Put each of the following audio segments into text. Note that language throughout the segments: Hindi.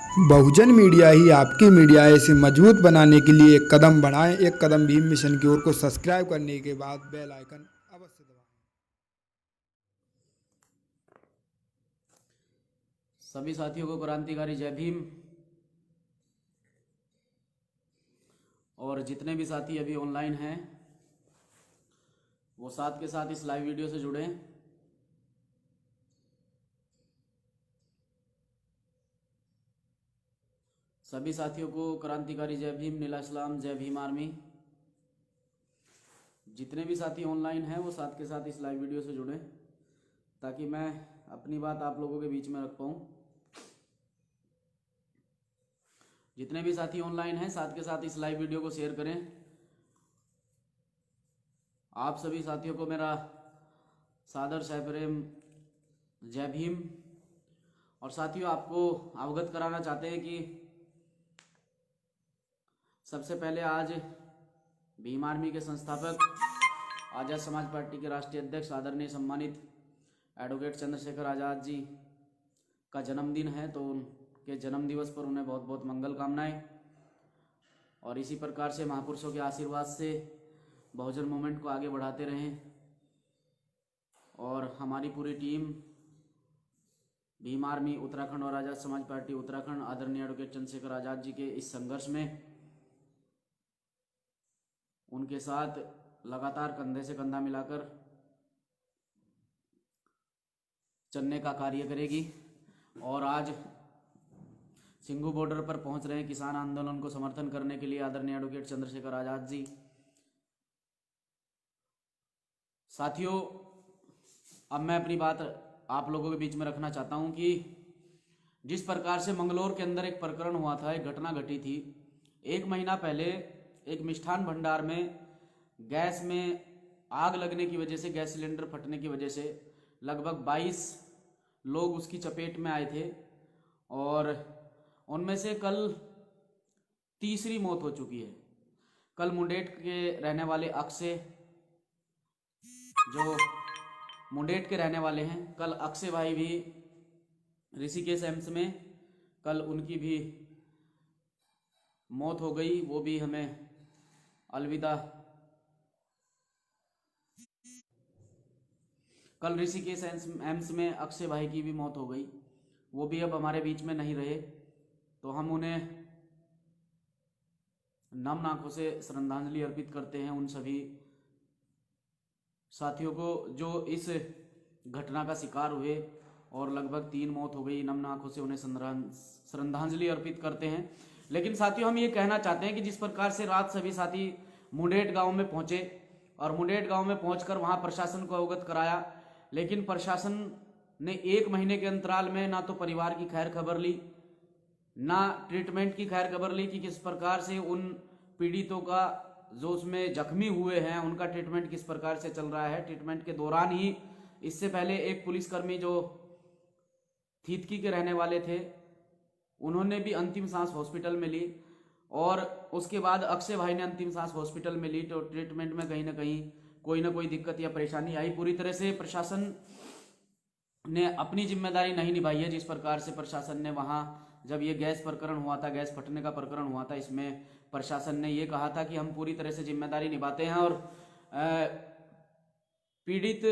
बहुजन मीडिया ही आपकी मीडिया है। इसे मजबूत बनाने के लिए एक कदम बढ़ाएं। एक कदम भीम मिशन की ओर को सब्सक्राइब करने के बाद बेल आइकन अवश्य दबाएं। सभी साथियों को क्रांतिकारी जय भीम। और जितने भी साथी अभी ऑनलाइन हैं वो साथ के साथ इस लाइव वीडियो से जुड़ें। सभी साथियों को क्रांतिकारी जय भीम, नीला इस्लाम, जय भीम आर्मी। जितने भी साथी ऑनलाइन हैं वो साथ के साथ इस लाइव वीडियो से जुड़ें ताकि मैं अपनी बात आप लोगों के बीच में रख पाऊँ। जितने भी साथी ऑनलाइन हैं साथ के साथ इस लाइव वीडियो को शेयर करें। आप सभी साथियों को मेरा सादर सहप्रेम जय भीम। और साथियों, आपको अवगत कराना चाहते हैं कि सबसे पहले आज भीम आर्मी के संस्थापक, आज़ाद समाज पार्टी के राष्ट्रीय अध्यक्ष, आदरणीय सम्मानित एडवोकेट चंद्रशेखर आज़ाद जी का जन्मदिन है, तो उनके जन्म दिवस पर उन्हें बहुत बहुत मंगल कामनाएं। और इसी प्रकार से महापुरुषों के आशीर्वाद से बहुजन मूवमेंट को आगे बढ़ाते रहें। और हमारी पूरी टीम भीम आर्मी उत्तराखंड और आज़ाद समाज पार्टी उत्तराखंड आदरणीय एडवोकेट चंद्रशेखर आज़ाद जी के इस संघर्ष में उनके साथ लगातार कंधे से कंधा मिलाकर चलने का कार्य करेगी। और आज सिंघू बॉर्डर पर पहुंच रहे हैं किसान आंदोलन को समर्थन करने के लिए आदरणीय एडवोकेट चंद्रशेखर आज़ाद जी। साथियों, अब मैं अपनी बात आप लोगों के बीच में रखना चाहता हूं कि जिस प्रकार से मंगलौर के अंदर एक प्रकरण हुआ था, एक घटना घटी थी 1 महीना पहले। एक मिष्ठान भंडार में गैस में आग लगने की वजह से, गैस सिलेंडर फटने की वजह से लगभग 22 लोग उसकी चपेट में आए थे और उनमें से कल तीसरी मौत हो चुकी है। कल मुंडेट के रहने वाले अक्षय, जो मुंडेट के रहने वाले हैं, कल अक्षय भाई भी ऋषिकेश एम्स में कल उनकी भी मौत हो गई। वो भी हमें अलविदा। कल ऋषिकेश एम्स में अक्षय भाई की भी मौत हो गई। वो भी अब हमारे बीच में नहीं रहे, तो हम उन्हें नम आंखों से श्रद्धांजलि अर्पित करते हैं उन सभी साथियों को जो इस घटना का शिकार हुए और लगभग 3 मौत हो गई। नम आंखों से उन्हें श्रद्धांजलि अर्पित करते हैं। लेकिन साथियों, हम ये कहना चाहते हैं कि जिस प्रकार से रात सभी साथी मुंडेट गांव में पहुंचे और मुंडेट गांव में पहुंचकर वहां प्रशासन को अवगत कराया, लेकिन प्रशासन ने 1 महीने के अंतराल में ना तो परिवार की खैर खबर ली, ना ट्रीटमेंट की खैर खबर ली कि किस प्रकार से उन पीड़ितों का, जो उसमें जख्मी हुए हैं, उनका ट्रीटमेंट किस प्रकार से चल रहा है। ट्रीटमेंट के दौरान ही इससे पहले एक पुलिसकर्मी जो थीतकी के रहने वाले थे, उन्होंने भी अंतिम सांस हॉस्पिटल में ली और उसके बाद अक्षय भाई ने अंतिम सांस हॉस्पिटल में ली। तो ट्रीटमेंट में कहीं ना कोई दिक्कत या परेशानी आई। पूरी तरह से प्रशासन ने अपनी जिम्मेदारी नहीं निभाई है। जिस प्रकार से प्रशासन ने वहां, जब ये गैस प्रकरण हुआ था, गैस फटने का प्रकरण हुआ था, इसमें प्रशासन ने ये कहा था कि हम पूरी तरह से जिम्मेदारी निभाते हैं और पीड़ित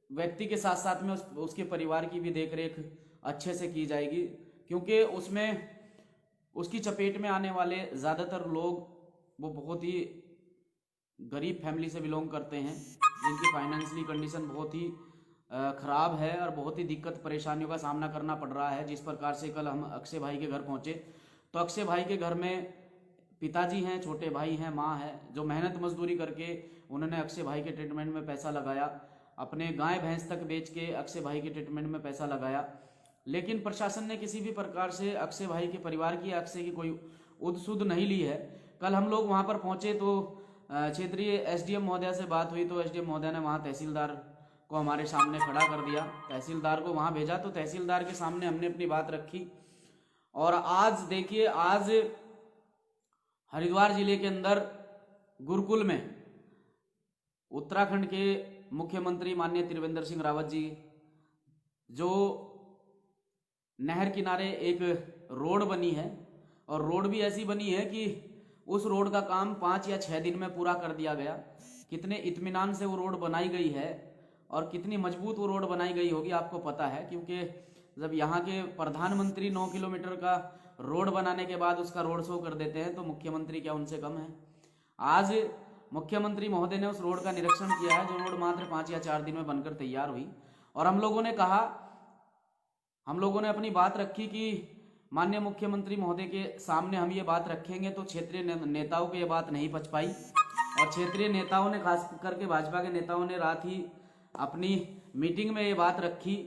व्यक्ति के साथ साथ में उसके परिवार की भी देखरेख अच्छे से की जाएगी, क्योंकि उसमें उसकी चपेट में आने वाले ज़्यादातर लोग वो बहुत ही गरीब फैमिली से बिलोंग करते हैं, जिनकी फाइनेंशियली कंडीशन बहुत ही ख़राब है और बहुत ही दिक्कत परेशानियों का सामना करना पड़ रहा है। जिस प्रकार से कल हम अक्षय भाई के घर पहुंचे तो अक्षय भाई के घर में पिताजी हैं, छोटे भाई हैं, माँ है, जो मेहनत मजदूरी करके उन्होंने अक्षय भाई के ट्रीटमेंट में पैसा लगाया। अपने गाय भैंस तक बेच के अक्षय भाई के ट्रीटमेंट में पैसा लगाया। लेकिन प्रशासन ने किसी भी प्रकार से अक्षय भाई के परिवार की, अक्षय की कोई उद्सुद नहीं ली है। कल हम लोग वहाँ पर पहुँचे तो क्षेत्रीय एसडीएम महोदया से बात हुई तो एसडीएम महोदया ने वहाँ तहसीलदार को हमारे सामने खड़ा कर दिया। तहसीलदार को वहाँ भेजा तो तहसीलदार के सामने हमने अपनी बात रखी। और आज देखिए, आज हरिद्वार जिले के अंदर गुरुकुल में उत्तराखंड के मुख्यमंत्री माननीय त्रिवेंद्र सिंह रावत जी, जो नहर किनारे एक रोड बनी है और रोड भी ऐसी बनी है कि उस रोड का काम 5 या 6 दिन में पूरा कर दिया गया। कितने इत्मीनान से वो रोड बनाई गई है और कितनी मजबूत वो रोड बनाई गई होगी आपको पता है, क्योंकि जब यहाँ के प्रधानमंत्री 9 किलोमीटर का रोड बनाने के बाद उसका रोड शो कर देते हैं तो मुख्यमंत्री क्या उनसे कम है। आज मुख्यमंत्री महोदय ने उस रोड का निरीक्षण किया है, जो रोड मात्र 5 या 4 दिन में बनकर तैयार हुई। और हम लोगों ने अपनी बात रखी कि माननीय मुख्यमंत्री महोदय के सामने हम ये बात रखेंगे तो क्षेत्रीय नेताओं को ये बात नहीं पच पाई और क्षेत्रीय नेताओं ने, खास करके भाजपा के नेताओं ने रात ही अपनी मीटिंग में ये बात रखी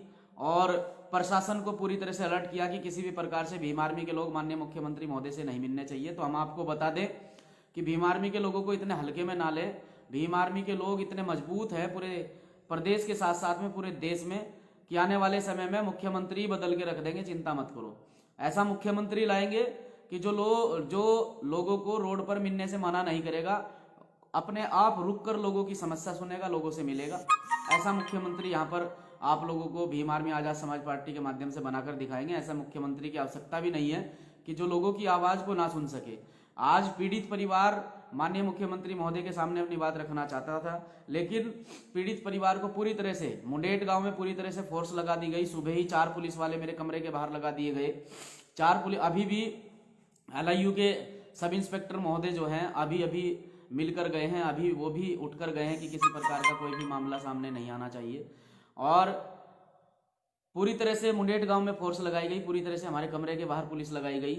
और प्रशासन को पूरी तरह से अलर्ट किया कि किसी भी प्रकार से भीम आर्मी के लोग माननीय मुख्यमंत्री महोदय से नहीं मिलने चाहिए। तो हम आपको बता दें कि भीम आर्मी के लोगों को इतने हल्के में ना ले। भीम आर्मी के लोग इतने मजबूत हैं पूरे प्रदेश के साथ साथ में पूरे देश में कि आने वाले समय में मुख्यमंत्री बदल के रख देंगे, चिंता मत करो। ऐसा मुख्यमंत्री लाएंगे कि जो लोगों को रोड पर मिलने से मना नहीं करेगा, अपने आप रुक कर लोगों की समस्या सुनेगा, लोगों से मिलेगा। ऐसा मुख्यमंत्री यहाँ पर आप लोगों को भीम आर्मी आजाद समाज पार्टी के माध्यम से बनाकर दिखाएंगे। ऐसा मुख्यमंत्री की आवश्यकता भी नहीं है कि जो लोगों की आवाज को ना सुन सके। आज पीड़ित परिवार माननीय मुख्यमंत्री महोदय के सामने अपनी बात रखना चाहता था, लेकिन पीड़ित परिवार को पूरी तरह से मुंडेट गांव में पूरी तरह से फोर्स लगा दी गई। सुबह ही 4 पुलिस वाले मेरे कमरे के बाहर लगा दिए गए। 4 पुलिस, अभी भी LIU के सब इंस्पेक्टर महोदय जो हैं अभी मिलकर गए हैं, अभी वो भी उठकर गए हैं कि किसी प्रकार का कोई भी मामला सामने नहीं आना चाहिए। और पूरी तरह से मुंडेट गांव में फोर्स लगाई गई, पूरी तरह से हमारे कमरे के बाहर पुलिस लगाई गई।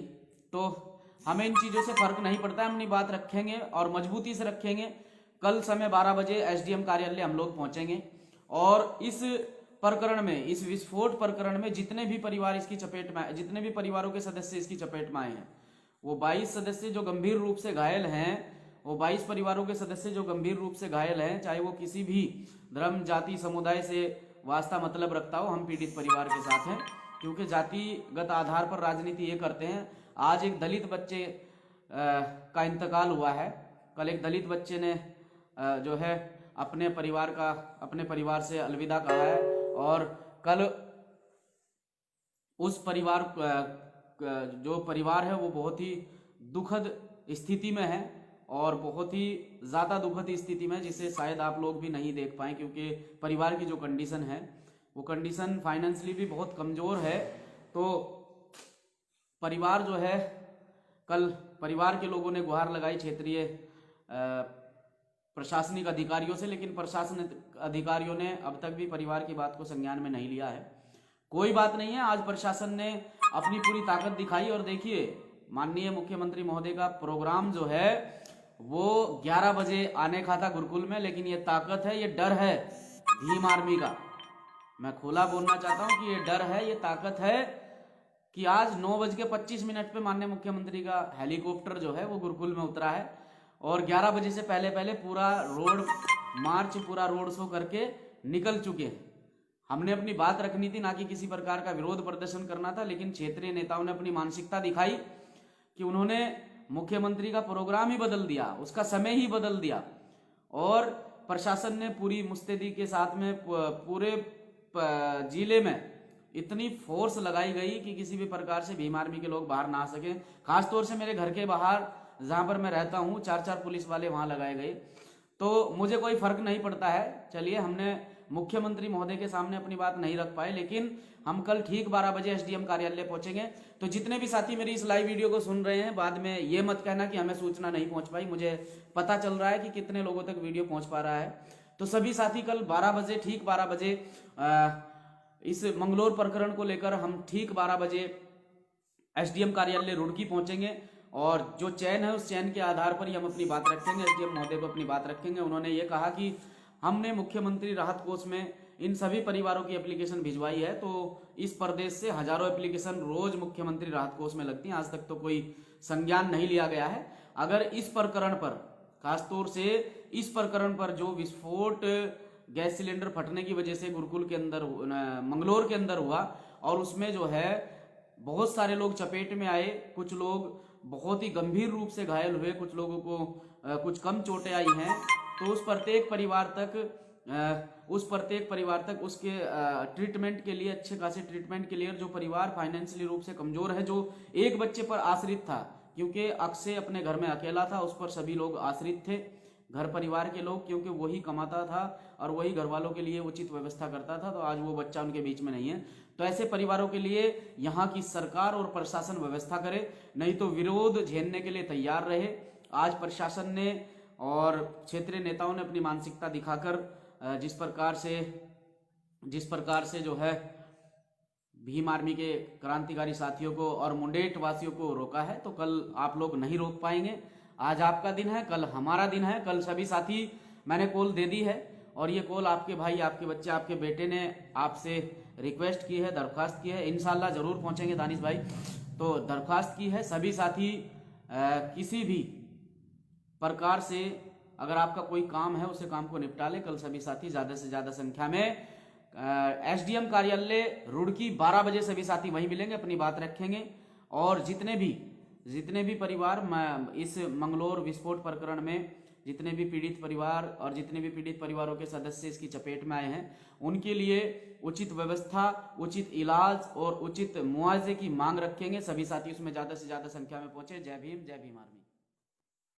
तो हमें इन चीज़ों से फर्क नहीं पड़ता है, हम अपनी बात रखेंगे और मजबूती से रखेंगे। कल समय 12 बजे SDM कार्यालय हम लोग पहुंचेंगे और इस प्रकरण में, इस विस्फोट प्रकरण में जितने भी परिवार इसकी चपेट में, जितने भी परिवारों के सदस्य इसकी चपेट में आए हैं, वो 22 सदस्य जो गंभीर रूप से घायल हैं, वो 22 परिवारों के सदस्य जो गंभीर रूप से घायल हैं, चाहे वो किसी भी धर्म जाति समुदाय से वास्ता मतलब रखता हो, हम पीड़ित परिवार के साथ हैं। क्योंकि जातिगत आधार पर राजनीति ये करते हैं। आज एक दलित बच्चे का इंतकाल हुआ है। कल एक दलित बच्चे ने जो है अपने परिवार से अलविदा कहा है और कल उस परिवार जो परिवार है वो बहुत ही दुखद स्थिति में है और बहुत ही ज़्यादा दुखद स्थिति में, जिसे शायद आप लोग भी नहीं देख पाए, क्योंकि परिवार की जो कंडीशन है वो कंडीशन फाइनेंशियली भी बहुत कमज़ोर है। तो परिवार जो है, कल परिवार के लोगों ने गुहार लगाई क्षेत्रीय प्रशासनिक अधिकारियों से, लेकिन प्रशासनिक अधिकारियों ने अब तक भी परिवार की बात को संज्ञान में नहीं लिया है। कोई बात नहीं है, आज प्रशासन ने अपनी पूरी ताकत दिखाई और देखिए माननीय मुख्यमंत्री महोदय का प्रोग्राम जो है वो 11 बजे आने का था गुरुकुल में, लेकिन ये ताकत है, ये डर है भीम आर्मी का। मैं खुला बोलना चाहता हूं कि ये डर है, ये ताकत है कि आज 9:25 पे माननीय मुख्यमंत्री का हेलीकॉप्टर जो है वो गुरुकुल में उतरा है और 11 बजे से पहले पूरा रोड मार्च, पूरा रोड शो करके निकल चुके हैं। हमने अपनी बात रखनी थी, ना कि किसी प्रकार का विरोध प्रदर्शन करना था, लेकिन क्षेत्रीय नेताओं ने अपनी मानसिकता दिखाई कि उन्होंने मुख्यमंत्री का प्रोग्राम ही बदल दिया, उसका समय ही बदल दिया और प्रशासन ने पूरी मुस्तैदी के साथ में पूरे जिले में इतनी फोर्स लगाई गई कि किसी भी प्रकार से भीम आर्मी के लोग बाहर ना आ सके। खासतौर से मेरे घर के बाहर जहां पर मैं रहता हूं 4-4 पुलिस वाले वहां लगाए गए। तो मुझे कोई फर्क नहीं पड़ता है। चलिए, हमने मुख्यमंत्री महोदय के सामने अपनी बात नहीं रख पाए, लेकिन हम कल ठीक 12 बजे SDM कार्यालय पहुंचेंगे। तो जितने भी साथी मेरी इस लाइव वीडियो को सुन रहे हैं, बाद में ये मत कहना कि हमें सूचना नहीं पहुंच पाई। मुझे पता चल रहा है कि कितने लोगों तक वीडियो पहुंच पा रहा है। तो सभी साथी कल 12 बजे, ठीक 12 बजे इस मंगलोर प्रकरण को लेकर हम ठीक 12 बजे SDM कार्यालय रुड़की पहुंचेंगे और जो चैन है उस चैन के आधार पर ही हम अपनी बात रखेंगे। SDM महोदय को अपनी बात रखेंगे। उन्होंने ये कहा कि हमने मुख्यमंत्री राहत कोष में इन सभी परिवारों की एप्लीकेशन भिजवाई है, तो इस प्रदेश से हजारों एप्लीकेशन रोज मुख्यमंत्री राहत कोष में लगती हैं। आज तक तो कोई संज्ञान नहीं लिया गया है। अगर इस प्रकरण पर, खासतौर से इस प्रकरण पर जो विस्फोट गैस सिलेंडर फटने की वजह से गुरुकुल के अंदर, मंगलोर के अंदर हुआ और उसमें जो है बहुत सारे लोग चपेट में आए, कुछ लोग बहुत ही गंभीर रूप से घायल हुए, कुछ लोगों को कुछ कम चोटें आई हैं, तो उस प्रत्येक परिवार तक उस प्रत्येक परिवार तक उसके ट्रीटमेंट के लिए, अच्छे खासे ट्रीटमेंट के लिए, जो परिवार फाइनेंशियली रूप से कमजोर है, जो एक बच्चे पर आश्रित था, क्योंकि अक्षय अपने घर में अकेला था, उस पर सभी लोग आश्रित थे, घर परिवार के लोग, क्योंकि वही कमाता था और वही घर वालों के लिए उचित व्यवस्था करता था। तो आज वो बच्चा उनके बीच में नहीं है। तो ऐसे परिवारों के लिए यहाँ की सरकार और प्रशासन व्यवस्था करे, नहीं तो विरोध झेलने के लिए तैयार रहे। आज प्रशासन ने और क्षेत्रीय नेताओं ने अपनी मानसिकता दिखाकर जिस प्रकार से जो है भीम आर्मी के क्रांतिकारी साथियों को और मुंडेट वासियों को रोका है, तो कल आप लोग नहीं रोक पाएंगे। आज आपका दिन है, कल हमारा दिन है। कल सभी साथी, मैंने कॉल दे दी है और ये कॉल आपके भाई, आपके बच्चे, आपके बेटे ने आपसे रिक्वेस्ट की है, दरख्वास्त की है। इंशाल्लाह जरूर पहुंचेंगे दानिश भाई। तो दरख्वास्त की है सभी साथी, किसी भी प्रकार से अगर आपका कोई काम है उसे काम को निपटा ले। कल सभी साथी ज्यादा से ज्यादा संख्या में एसडीएम कार्यालय रुड़की 12 बजे सभी साथी वहीं मिलेंगे, अपनी बात रखेंगे। और जितने भी परिवार इस मंगलोर विस्फोट प्रकरण में जितने भी पीड़ित परिवार और जितने भी पीड़ित परिवारों के सदस्य इसकी चपेट में आए हैं, उनके लिए उचित व्यवस्था, उचित इलाज और उचित मुआवजे की मांग रखेंगे। सभी साथी उसमें ज्यादा से ज्यादा संख्या में पहुंचे। जय भीम, जय भीम आर्मी।